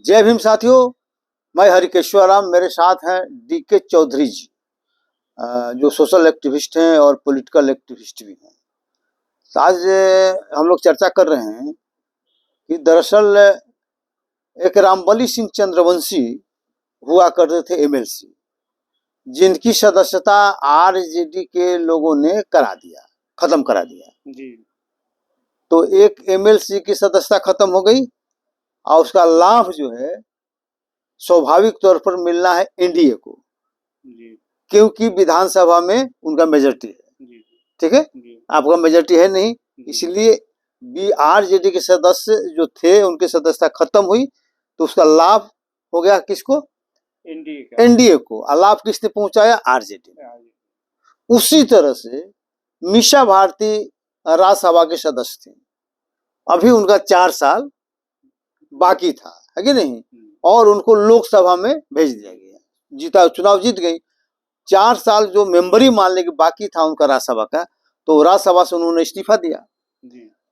जय भीम साथियों, मैं हरिकेश्वर राम, मेरे साथ हैं DK चौधरी जी, जो सोशल एक्टिविस्ट हैं और पॉलिटिकल एक्टिविस्ट भी हैं। तो आज हम लोग चर्चा कर रहे हैं कि दरअसल एक रामबली सिंह चंद्रवंशी हुआ करते थे MLC, जिनकी सदस्यता RJD के लोगों ने खत्म करा दिया जी। तो एक MLC की सदस्यता खत्म हो गई और उसका लाभ जो है स्वाभाविक तौर पर मिलना है NDA को जी। क्योंकि विधानसभा में उनका मेजोरिटी है। ठीक है, आपका मेजोरिटी है नहीं, इसलिए RJD के सदस्य जो थे उनकी सदस्यता खत्म हुई तो उसका लाभ हो गया किसको? NDA को। लाभ किसने पहुंचाया? RJD ने। उसी तरह से मीसा भारती राज्यसभा के सदस्य थे, अभी उनका 4 साल बाकी था, है कि नहीं, और उनको लोकसभा में भेज दिया गया, चुनाव जीत गई। 4 साल जो मेंबरी मानने के बाकी था उनका राज्यसभा का, तो राज्यसभा से उन्होंने इस्तीफा दिया।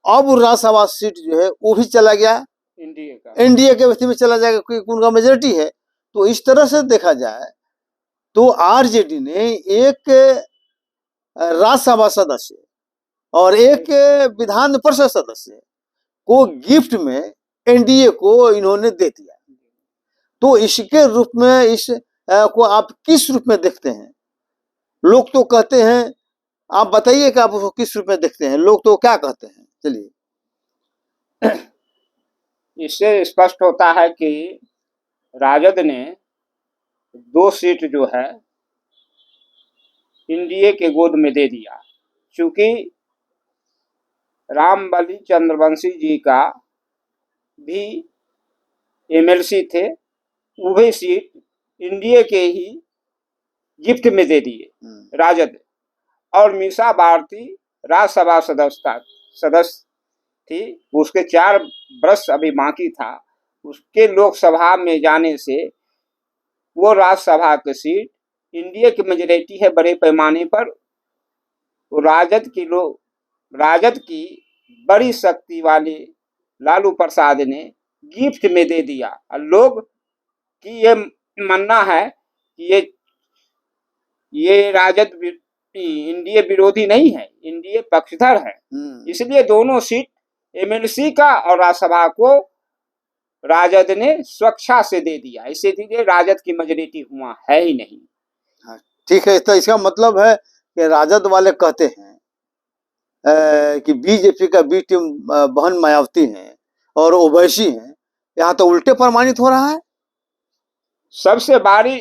अब राज्यसभा सीट जो है वो भी चला गया NDA के व्यक्ति में चला जाएगा क्योंकि उनका मेजोरिटी है। तो इस तरह से देखा जाए तो RJD ने एक राज्यसभा सदस्य और एक विधान परिषद सदस्य को गिफ्ट में NDA को इन्होंने दे दिया। तो इसके रूप में इस को आप किस रूप में देखते हैं? लोग तो कहते हैं, आप बताइए कि आप उसको किस रूप में देखते हैं? लोग तो क्या कहते हैं? चलिए, इससे स्पष्ट होता है कि राजद ने 2 सीट जो है NDA के गोद में दे दिया, क्योंकि रामबली चंद्रवंशी जी का भी MLC थे, वो भी सीट NDA के ही गिफ्ट में दे दिए राजद। और मीसा भारती राज्यसभा सदस्य थी, उसके 4 वर्ष अभी बाकी था, उसके लोकसभा में जाने से वो राज्यसभा की सीट NDA की मेजोरिटी है बड़े पैमाने पर, राजद की बड़ी शक्ति वाले लालू प्रसाद ने गिफ्ट में दे दिया। और लोग की ये मानना है कि ये राजद NDA विरोधी नहीं है, NDA पक्षधर है, इसलिए दोनों सीट MLC का और राज्यसभा को राजद ने स्वेच्छा से दे दिया। इसीलिए राजद की मेजोरिटी हुआ है ही नहीं। ठीक है, तो इसका मतलब है कि राजद वाले कहते हैं कि BJP का B टीम बहन मायावती है और ओवैसी है, यहाँ तो उल्टे प्रमाणित हो रहा है। सबसे बड़ी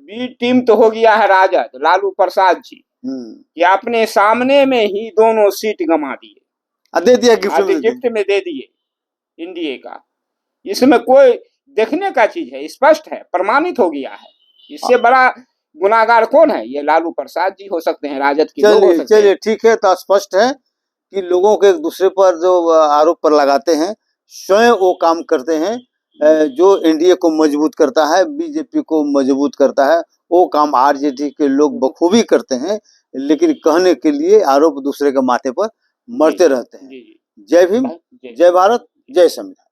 B टीम तो हो गया है राजद, लालू प्रसाद जी, कि अपने सामने में ही दोनों सीट गंवा दिए, दे दिया गिफ्ट में दे दिए NDA का। इसमें कोई देखने का चीज है, स्पष्ट है, प्रमाणित हो गया है। इससे बड़ा गुनाहगार कौन है? ये लालू प्रसाद जी हो सकते हैं, राजद के लोग हो सकते हैं। चलिए ठीक है, तो स्पष्ट है कि लोगों के एक दूसरे पर जो आरोप पर लगाते हैं, स्वयं वो काम करते हैं जो NDA को मजबूत करता है, BJP को मजबूत करता है, वो काम RJD के लोग बखूबी करते हैं, लेकिन कहने के लिए आरोप दूसरे के माथे पर मरते रहते हैं। जय भीम, जय भारत, जय संविधान।